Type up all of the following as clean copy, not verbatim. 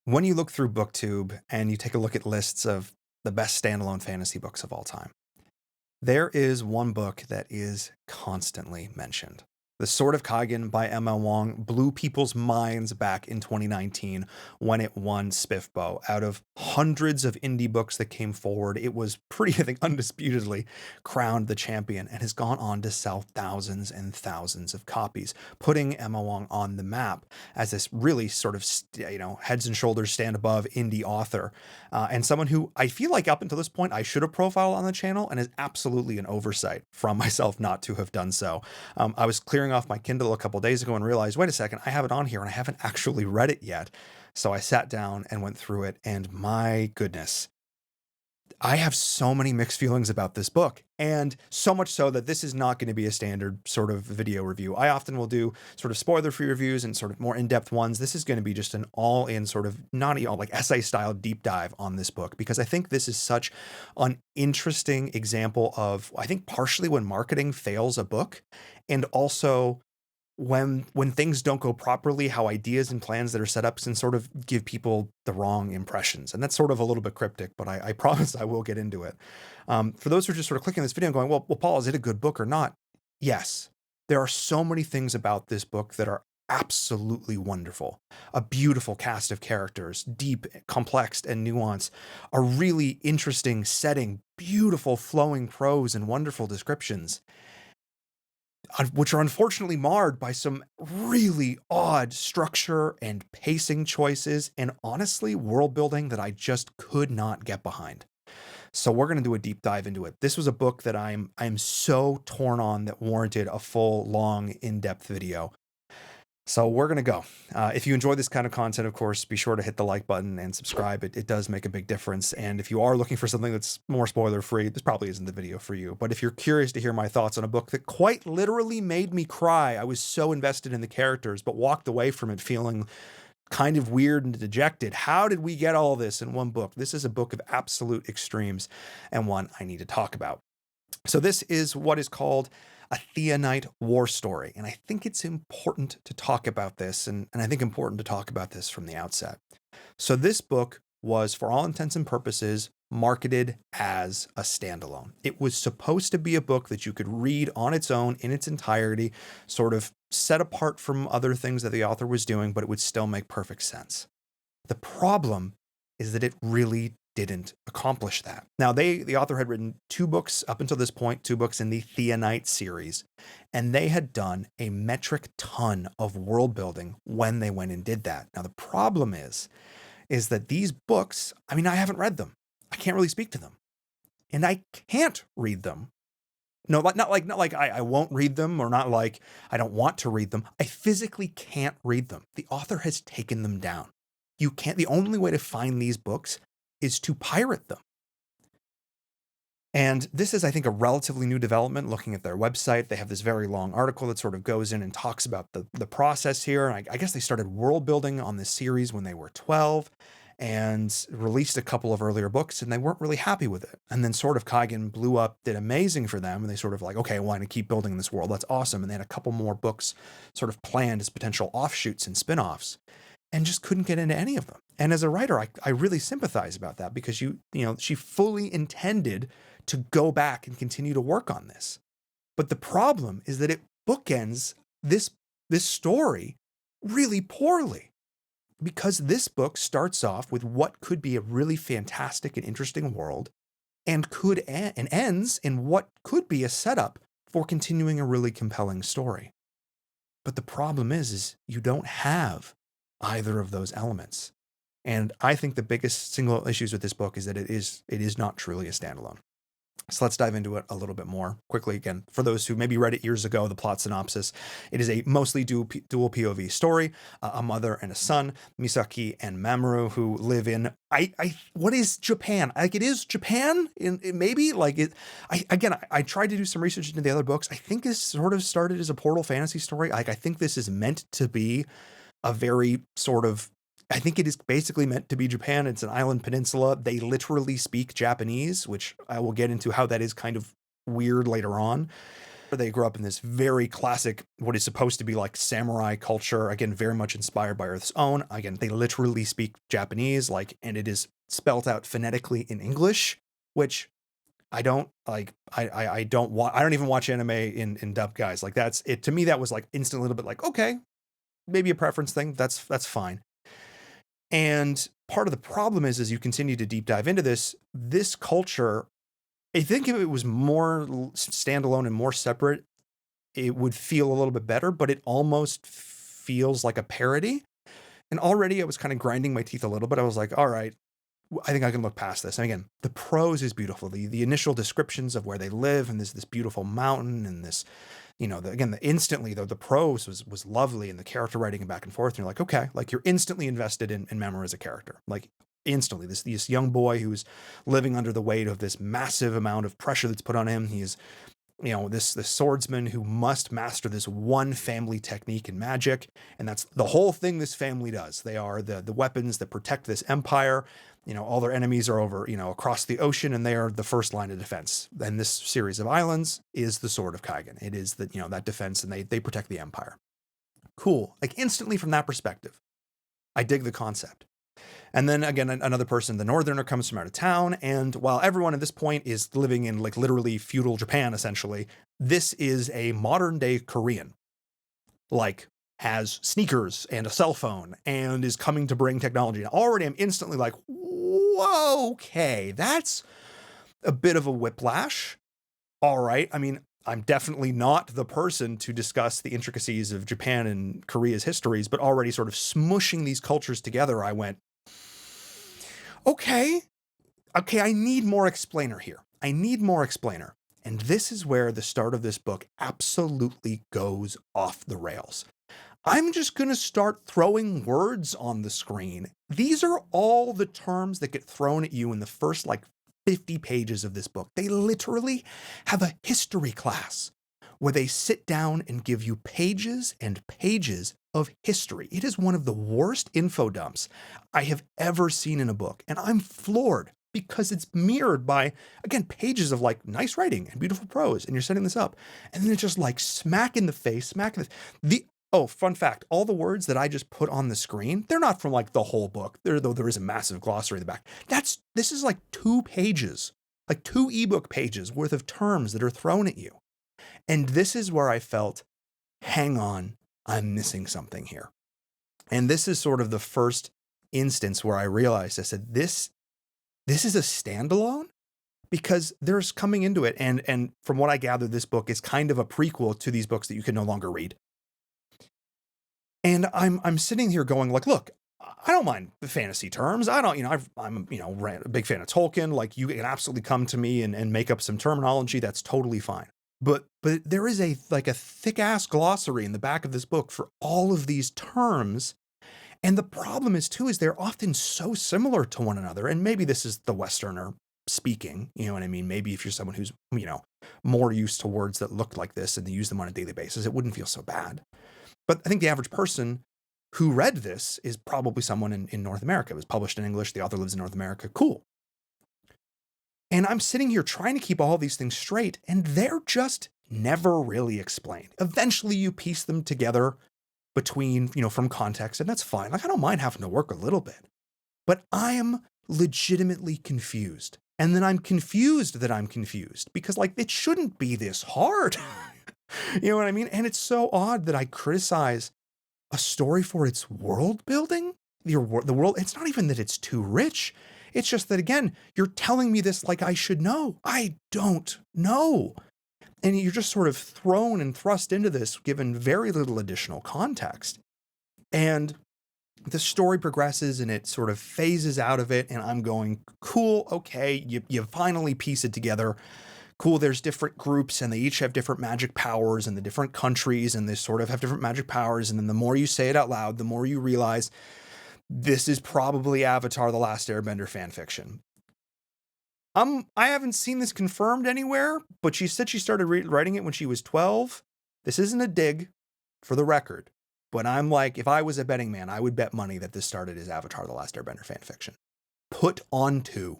When you look through BookTube and you take a look at lists of the best standalone fantasy books of all time, there is one book that is constantly mentioned. The Sword of Kaigen by M.L. Wang blew people's minds back in 2019 when it won SPFBO. Out of hundreds of indie books that came forward, it was pretty, I think, undisputedly crowned the champion and has gone on to sell thousands and thousands of copies, putting M.L. Wang on the map as this really sort of, heads and shoulders stand above indie author. And someone who I feel like up until this point I should have profiled on the channel, and is absolutely an oversight from myself not to have done so. I was clearing off my Kindle a couple days ago and realized, wait a second, I have it on here and I haven't actually read it yet. So I sat down and went through it, and my goodness, I have so many mixed feelings about this book, and so much so that this is not going to be a standard sort of video review. I often will do sort of spoiler-free reviews and sort of more in-depth ones. This is going to be just an all-in sort of like essay-style deep dive on this book, because I think this is such an interesting example of, I think, partially when marketing fails a book, and also when things don't go properly, how ideas and plans that are set up can sort of give people the wrong impressions. And that's sort of a little bit cryptic, but I promise I will get into it. For those who are just sort of clicking this video and going, well, Paul, is it a good book or not? Yes, there are so many things about this book that are absolutely wonderful. A beautiful cast of characters, deep, complex, and nuanced, a really interesting setting, beautiful flowing prose, and wonderful descriptions, which are unfortunately marred by some really odd structure and pacing choices, and honestly, world building that I just could not get behind. So we're going to do a deep dive into it. This was a book that I'm so torn on that warranted a full, long, in-depth video. So we're going to go. If you enjoy this kind of content, of course, be sure to hit the like button and subscribe. It does make a big difference. And if you are looking for something that's more spoiler free, this probably isn't the video for you. But if you're curious to hear my thoughts on a book that quite literally made me cry, I was so invested in the characters, but walked away from it feeling kind of weird and dejected. How did we get all this in one book? This is a book of absolute extremes, and one I need to talk about. So this is what is called a Theonite war story. And I think it's important to talk about this, and I think important to talk about this from the outset. So this book was, for all intents and purposes, marketed as a standalone. It was supposed to be a book that you could read on its own in its entirety, sort of set apart from other things that the author was doing, but it would still make perfect sense. The problem is that it really didn't accomplish that. Now, the author had written 2 books up until this point, 2 books in the Theonite series, and they had done a metric ton of world building when they went and did that. Now, the problem is that these books, I mean, I haven't read them. I can't really speak to them, and I can't read them. No, not like I won't read them, or not like I don't want to read them. I physically can't read them. The author has taken them down. You can't. The only way to find these books is to pirate them. And this is, I think, a relatively new development. Looking at their website, they have this very long article that sort of goes in and talks about the process here. And I guess they started world building on this series when they were 12 and released a couple of earlier books, and they weren't really happy with it. And then Sword of Kaigen blew up, did amazing for them, and they sort of like, okay, I want to keep building this world. That's awesome. And they had a couple more books sort of planned as potential offshoots and spin-offs, and just couldn't get into any of them. And as a writer, I really sympathize about that, because she fully intended to go back and continue to work on this. But the problem is that it bookends this story really poorly, because this book starts off with what could be a really fantastic and interesting world, and ends in what could be a setup for continuing a really compelling story. But the problem is you don't have either of those elements. And I think the biggest single issues with this book is that it is not truly a standalone. So let's dive into it a little bit more quickly. Again, for those who maybe read it years ago, the plot synopsis: it is a mostly dual POV story. A mother and a son, Misaki and Mamoru, who live in what is Japan? Like, it is Japan, maybe like it. I tried to do some research into the other books. I think this sort of started as a Portal fantasy story. Like, I think this is meant to be a very sort of, I think it is basically meant to be Japan. It's an island peninsula. They literally speak Japanese, which I will get into how that is kind of weird later on. They grew up in this very classic, what is supposed to be like samurai culture. Again, very much inspired by Earth's Own. Again, they literally speak Japanese, like, and it is spelt out phonetically in English, which I don't like. I don't even watch anime in dub, guys. Like, that's it. To me, that was like instantly a little bit like, okay, maybe a preference thing. That's fine. And part of the problem is, as you continue to deep dive into this culture, I think if it was more standalone and more separate, it would feel a little bit better, but it almost feels like a parody. And already I was kind of grinding my teeth a little bit. I was like, all right, I think I can look past this. And again, the prose is beautiful. The initial descriptions of where they live, and this beautiful mountain, and this, instantly though, the prose was lovely, and the character writing and back and forth. And you're like, okay, like you're instantly invested in Mamoru as a character. Like instantly, this young boy who's living under the weight of this massive amount of pressure that's put on him. He's, this swordsman who must master this one family technique in magic. And that's the whole thing this family does. They are the weapons that protect this empire. All their enemies are over, across the ocean, and they are the first line of defense. And this series of islands is the Sword of Kaigen. It is that defense, and they protect the empire. Cool. Like instantly from that perspective, I dig the concept. And then again, another person, the northerner, comes from out of town. And while everyone at this point is living in like literally feudal Japan, essentially, this is a modern day Korean, like has sneakers and a cell phone and is coming to bring technology. And already I'm instantly like, whoa, okay, that's a bit of a whiplash. All right. I mean, I'm definitely not the person to discuss the intricacies of Japan and Korea's histories, but already sort of smushing these cultures together, I went, okay, I need more explainer here. I need more explainer. And this is where the start of this book absolutely goes off the rails. I'm just going to start throwing words on the screen. These are all the terms that get thrown at you in the first 50 pages of this book. They literally have a history class where they sit down and give you pages and pages of history. It is one of the worst info dumps I have ever seen in a book. And I'm floored because it's mirrored by, again, pages of nice writing and beautiful prose. And you're setting this up. And then it's just smack in the face, oh, fun fact, all the words that I just put on the screen, they're not from the whole book. Though there is a massive glossary in the back. This is 2 pages, 2 ebook pages worth of terms that are thrown at you. And this is where I felt, hang on, I'm missing something here. And this is sort of the first instance where I realized, I said, this is a standalone? Because there's coming into it, and from what I gather, this book is kind of a prequel to these books that you can no longer read. And I'm sitting here going look, I don't mind the fantasy terms. I'm a big fan of Tolkien. You can absolutely come to me and make up some terminology. That's totally fine. But there is a thick ass glossary in the back of this book for all of these terms. And the problem is they're often so similar to one another. And maybe this is the Westerner speaking, you know what I mean? Maybe if you're someone who's, more used to words that look like this and they use them on a daily basis, it wouldn't feel so bad. But I think the average person who read this is probably someone in North America. It was published in English. The author lives in North America. Cool. And I'm sitting here trying to keep all these things straight, and they're just never really explained. Eventually you piece them together between, from context, and that's fine. I don't mind having to work a little bit, but I am legitimately confused. And then I'm confused that I'm confused because it shouldn't be this hard. You know what I mean? And it's so odd that I criticize a story for its world building. The world, it's not even that it's too rich. It's just that, again, you're telling me this like I should know. I don't know. And you're just sort of thrown and thrust into this, given very little additional context. And the story progresses and it sort of phases out of it. And I'm going, cool, okay, you finally piece it together. Cool, there's different groups and they each have different magic powers, and the different countries and they sort of have different magic powers. And then the more you say it out loud, the more you realize this is probably Avatar: The Last Airbender fan fiction. I haven't seen this confirmed anywhere, but she said she started writing it when she was 12. This isn't a dig, for the record, but I'm if I was a betting man, I would bet money that this started as Avatar: The Last Airbender fan fiction, put onto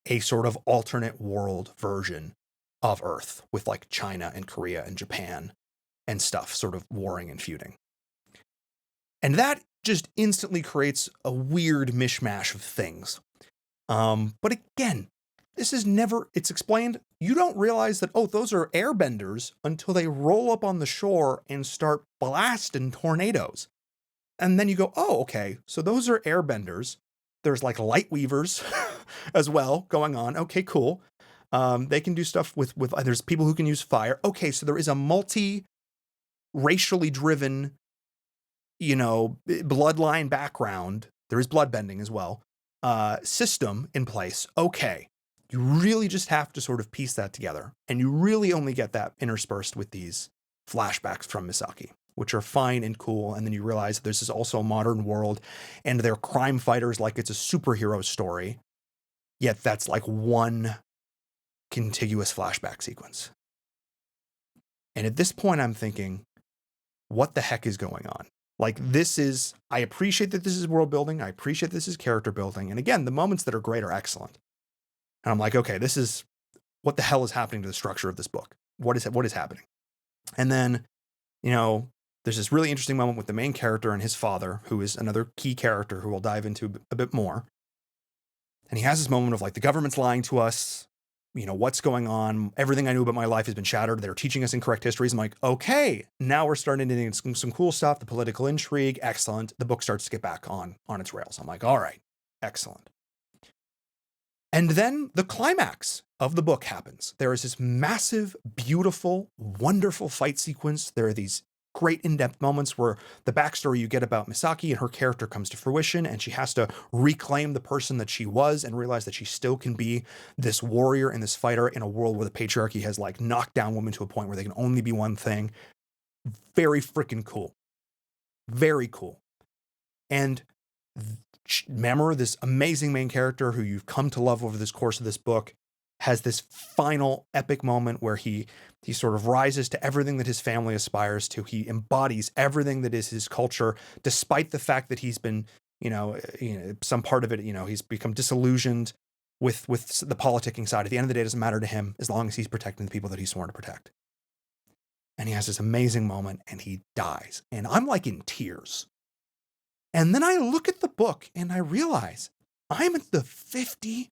a sort of alternate world version of Earth, with like China and Korea and Japan and stuff sort of warring and feuding. And that just instantly creates a weird mishmash of things. But again, this is never, it's explained. You don't realize that, oh, those are airbenders until they roll up on the shore and start blasting tornadoes. And then you go, oh, okay, so those are airbenders. There's like light weavers as well going on. Okay, cool. They can do stuff with, there's people who can use fire. Okay, so there is a multi-racially driven, bloodline background. There is bloodbending as well. System in place. Okay. You really just have to sort of piece that together. And you really only get that interspersed with these flashbacks from Misaki, which are fine and cool. And then you realize this is also a modern world and they're crime fighters like it's a superhero story. Yet that's like one contiguous flashback sequence. And at this point, I'm thinking, what the heck is going on? Like, I appreciate that this is world building. I appreciate this is character building. And again, the moments that are great are excellent. And I'm like, okay, what the hell is happening to the structure of this book? What is happening? And then, there's this really interesting moment with the main character and his father, who is another key character who we'll dive into a bit more. And he has this moment of like, the government's lying to us. What's going on? Everything I knew about my life has been shattered. They're teaching us incorrect histories. I'm like, okay, now we're starting to get some cool stuff. The political intrigue, excellent. The book starts to get back on its rails. I'm like, all right, excellent. And then the climax of the book happens. There is this massive, beautiful, wonderful fight sequence. There are these great in-depth moments where the backstory you get about Misaki and her character comes to fruition, and she has to reclaim the person that she was and realize that she still can be this warrior and this fighter in a world where the patriarchy has like knocked down women to a point where they can only be one thing. Very freaking cool. Very cool. And Mamoru, this amazing main character who you've come to love over this course of this book, has this final epic moment where he sort of rises to everything that his family aspires to. He embodies everything that is his culture, despite the fact that he's been, some part of it, he's become disillusioned with the politicking side. At the end of the day, it doesn't matter to him as long as he's protecting the people that he's sworn to protect. And he has this amazing moment and he dies. And I'm like in tears. And then I look at the book and I realize I'm at the 50%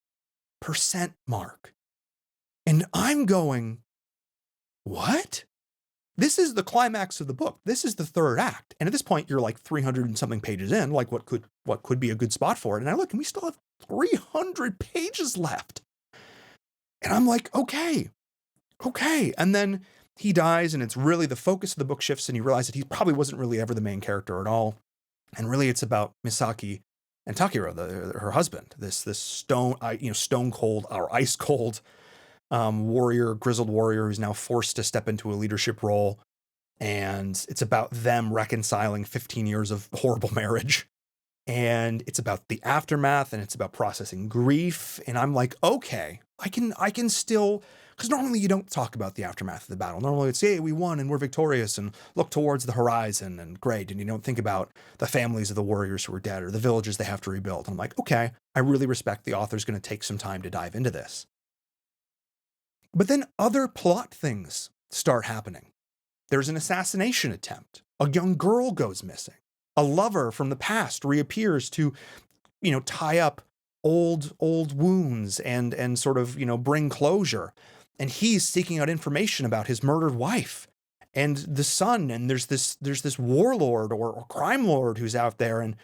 mark. And I'm going, what? This is the climax of the book. This is the third act. And at this point, you're like 300 and something pages in, like what could be a good spot for it. And I look and we still have 300 pages left. And I'm like, okay. And then he dies and it's really the focus of the book shifts and you realize that he probably wasn't really ever the main character at all. And really it's about Misaki and Takiro, her husband, this stone cold or ice cold grizzled warrior who's now forced to step into a leadership role. And it's about them reconciling 15 years of horrible marriage. And it's about the aftermath and it's about processing grief. And I'm like, okay, I can still, because normally you don't talk about the aftermath of the battle. Normally it's, hey, we won and we're victorious and look towards the horizon and great. And you don't think about the families of the warriors who are dead or the villages they have to rebuild. And I'm like, okay, I really respect the author's going to take some time to dive into this. But then other plot things start happening. There's an assassination attempt. A young girl goes missing. A lover from the past reappears to, tie up old wounds and sort of, bring closure. And he's seeking out information about his murdered wife and the son. And there's this warlord or crime lord who's out there. And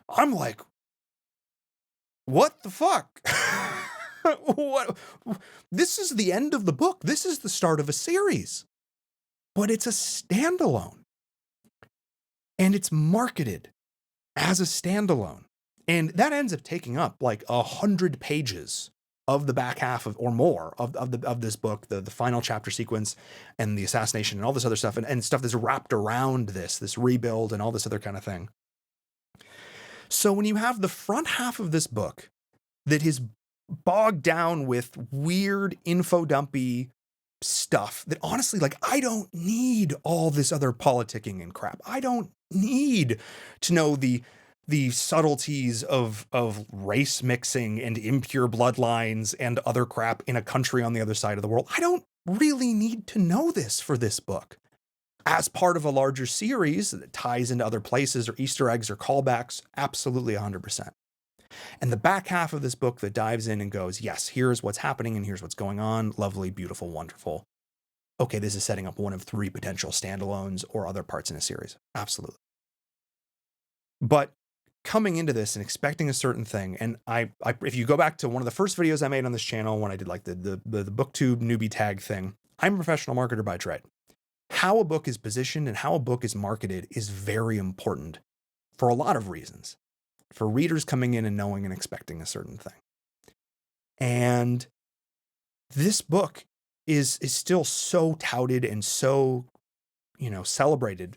I'm like, what the fuck? What? This is the end of the book. This is the start of a series, but it's a standalone and it's marketed as a standalone. And that ends up taking up like 100 pages of the back half of, or more of this book, the final chapter sequence and the assassination and all this other stuff and stuff that's wrapped around this rebuild and all this other kind of thing. So when you have the front half of this book that is bogged down with weird info dumpy stuff that honestly, like, I don't need all this other politicking and crap. I don't need to know the subtleties of race mixing and impure bloodlines and other crap in a country on the other side of the world. I don't really need to know this for this book as part of a larger series that ties into other places or Easter eggs or callbacks. Absolutely 100%. And the back half of this book that dives in and goes, yes, here's what's happening and here's what's going on. Lovely, beautiful, wonderful. Okay, this is setting up one of 3 potential standalones or other parts in a series. Absolutely. But coming into this and expecting a certain thing, and if you go back to one of the first videos I made on this channel when I did like the booktube newbie tag thing, I'm a professional marketer by trade. How a book is positioned and how a book is marketed is very important for a lot of reasons, for readers coming in and knowing and expecting a certain thing. And this book is still so touted and so, celebrated.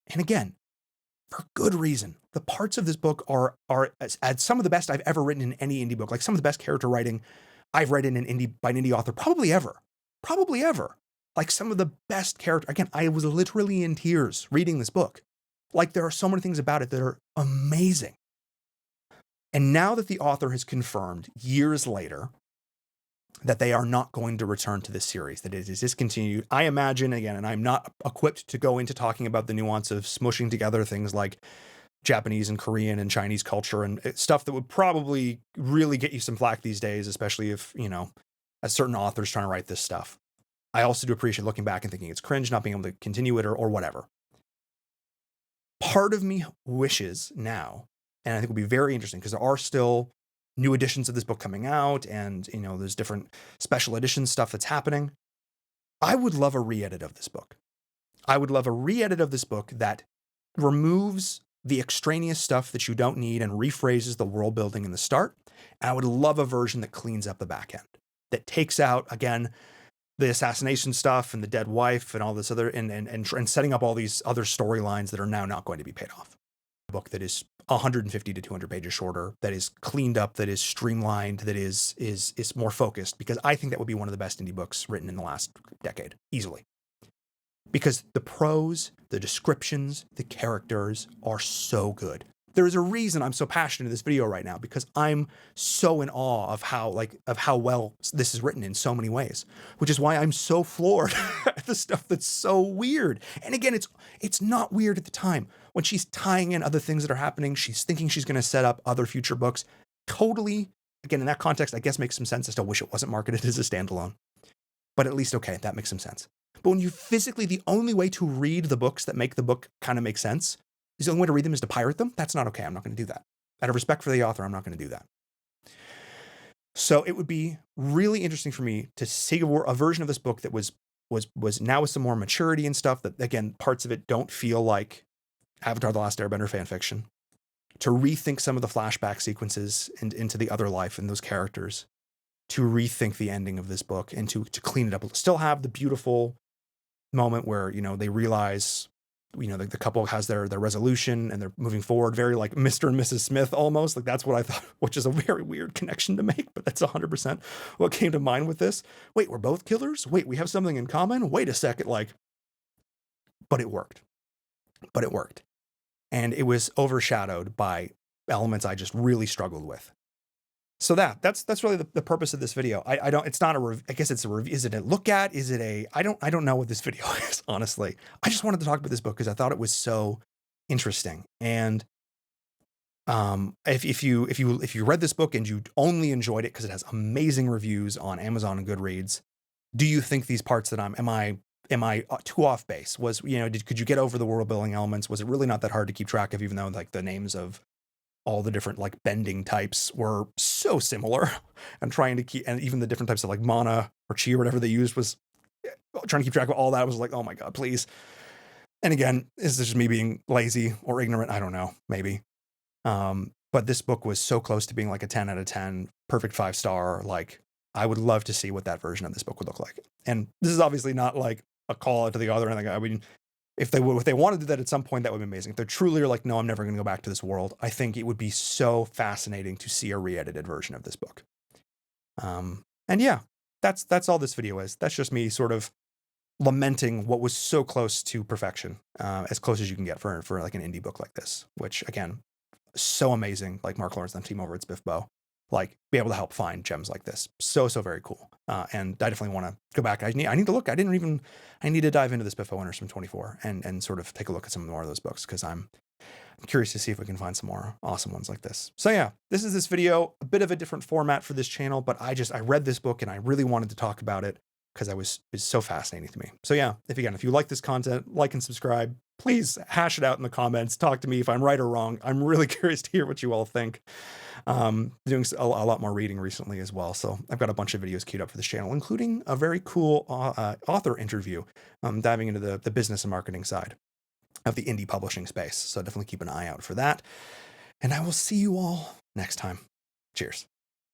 And again, for good reason. The parts of this book are some of the best I've ever written in any indie book, like some of the best character writing I've read in an indie by an indie author, probably ever. Like some of the best character. Again, I was literally in tears reading this book. Like there are so many things about it that are amazing. And now that the author has confirmed years later that they are not going to return to this series, that it is discontinued, I imagine, again, and I'm not equipped to go into talking about the nuance of smushing together things like Japanese and Korean and Chinese culture and stuff that would probably really get you some flack these days, especially if, a certain author's trying to write this stuff. I also do appreciate looking back and thinking it's cringe, not being able to continue it or whatever. Part of me wishes now, and I think will be very interesting because there are still new editions of this book coming out and, there's different special edition stuff that's happening. I would love a re-edit of this book. I would love a re-edit of this book that removes the extraneous stuff that you don't need and rephrases the world building in the start. And I would love a version that cleans up the back end, that takes out, again, the assassination stuff and the dead wife and all this other, and setting up all these other storylines that are now not going to be paid off. A book that is 150 to 200 pages shorter, that is cleaned up, that is streamlined, that is more focused, because I think that would be one of the best indie books written in the last decade, easily. Because the prose, the descriptions, the characters are so good. There is a reason I'm so passionate in this video right now, because I'm so in awe of how well this is written in so many ways, which is why I'm so floored at the stuff that's so weird. And again, it's not weird at the time. When she's tying in other things that are happening, she's thinking she's going to set up other future books. Totally, again, in that context, I guess makes some sense. I still wish it wasn't marketed as a standalone, but at least, okay, that makes some sense. But when you physically, the only way to read the books that make the book kind of make sense is the only way to read them is to pirate them. That's not okay. I'm not going to do that. Out of respect for the author, I'm not going to do that. So it would be really interesting for me to see a version of this book that was now with some more maturity and stuff, that, again, parts of it don't feel like Avatar: The Last Airbender fan fiction, to rethink some of the flashback sequences into the other life and those characters, to rethink the ending of this book and to clean it up. Still have the beautiful moment where, they realize, the couple has their resolution and they're moving forward, very like Mr. and Mrs. Smith almost. Like that's what I thought, which is a very weird connection to make, but that's 100% what came to mind with this. Wait, we're both killers? Wait, we have something in common? Wait a second, but it worked. And it was overshadowed by elements I just really struggled with. So that's really the purpose of this video. I guess it's a review. Is it a look at? Is it I don't know what this video is, honestly. I just wanted to talk about this book because I thought it was so interesting. And if you read this book and you only enjoyed it because it has amazing reviews on Amazon and Goodreads, do you think these parts that am I too off base? Could you get over the world building elements? Was it really not that hard to keep track of, even though like the names of all the different like bending types were so similar, and trying to keep, and even the different types of like mana or chi or whatever they used, was trying to keep track of all that. I was like, oh my God, please. And again, is this just me being lazy or ignorant? I don't know, maybe. But this book was so close to being like a 10 out of 10, perfect 5-star. Like I would love to see what that version of this book would look like. And this is obviously not like a call out to the author or anything. I mean, if they want to do that at some point, that would be amazing. If they're truly like, no, I'm never going to go back to this world, I think it would be so fascinating to see a re-edited version of this book. And yeah, that's all this video is. That's just me sort of lamenting what was so close to perfection, as close as you can get for like an indie book like this, which again, so amazing. Like Mark Lawrence and team over at SPFBO. like be able to help find gems like this. So very cool. And I definitely want to go back. I need to look. I need to dive into the SPFBO Winners from 24 and sort of take a look at some more of those books, because I'm curious to see if we can find some more awesome ones like this. So yeah, this is this video, a bit of a different format for this channel, but I read this book and I really wanted to talk about it because it's so fascinating to me. So yeah, if you like this content, like and subscribe. Please hash it out in the comments. Talk to me if I'm right or wrong. I'm really curious to hear what you all think. Doing a lot more reading recently as well. So I've got a bunch of videos queued up for this channel, including a very cool author interview, diving into the business and marketing side of the indie publishing space. So definitely keep an eye out for that. And I will see you all next time. Cheers.